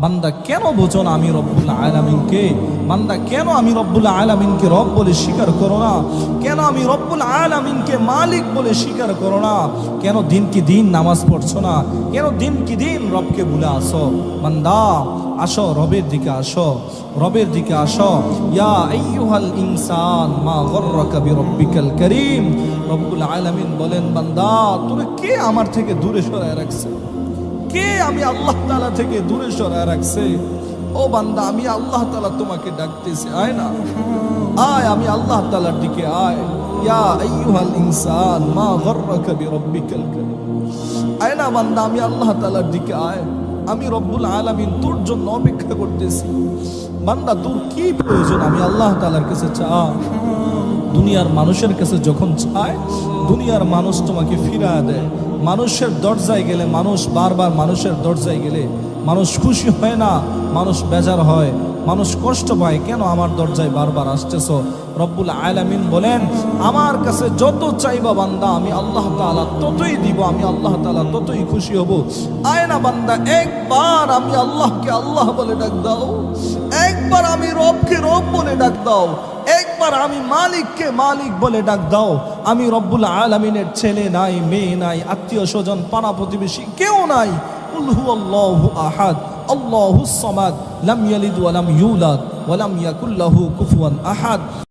বান্দা কেন বোঝো না আমি রব্বুল আলামিনকে? বান্দা কেন আমি রব্বুল আলামিনকে রব বলে স্বীকার করো না? কেন আমি রব্বুল আলামিনকে মালিক বলে স্বীকার করো না? কেন দিন কি দিন নামাজ পড়ছো না? কেন দিন কি দিন রবকে ভুলে আসো? বান্দা আসো, রবের দিকে আসো, রবের দিকে আসো। ইয়া আইয়ুহাল ইনসান মা গররাকা বিরব্বিকাল কারীম। রব্বুল আলামিন বলেন, বান্দা তোরে কে আমার থেকে দূরে সরায় রাখছে? কে আমি আল্লাহ তাআলা থেকে দূরে সরায় রাখছে? ও বান্দা, আমি আল্লাহ তাআলা তোমাকে ডাকতেছি, আয় না, আয়, আমি আল্লাহ তাআলার দিকে আয়। ইয়া আইয়ুহাল ইনসান মা গররাকা বিরব্বিকাল কারীম। আয় না বান্দা, আমি আল্লাহ তাআলার দিকে আয়। আমি রব্বুল আলামিন তোর জন্য অপেক্ষা করতেছি। বান্দা তোর কি প্রয়োজন? আমি আল্লাহ তাআলার কাছে চা। দুনিয়ার মানুষের কাছে যখন চায়, দুনিয়ার মানুষ তোমাকে ফিরায় দেয়। মানুষের দরজায় গেলে, মানুষ বারবার মানুষের দরজায় গেলে মানুষ খুশি হয় না, মানুষ বেজার হয়, মানুষ কষ্ট পায়। কেন আমার দরজায় বারবার আসতেছো? রব্বুল আলামিন বলেন, আমার কাছে যত চাইবা বান্দা, আমি আল্লাহ তাআলা ততই দিব, আমি আল্লাহ তাআলা ততই খুশি হব। আয় না বান্দা, একবার আমি আল্লাহকে আল্লাহ বলে ডাক দাও, একবার আমি রবকে রব বলে ডাক দাও, একবার আমি মালিককে মালিক বলে ডাক দাও। আমি রব্বুল আলামিনের ছেলে নাই, মেয়ে নাই, আত্মীয় স্বজন, পাড়া প্রতিবেশী কেউ নাই। কুল হুয়াল্লাহু আহাদ আল্লাহুস সামাদ লাম ইয়ালিদ ওয়া লাম ইউলাদ ওয়া লাম ইয়াকুল লাহু কুফুয়ান আহাদ।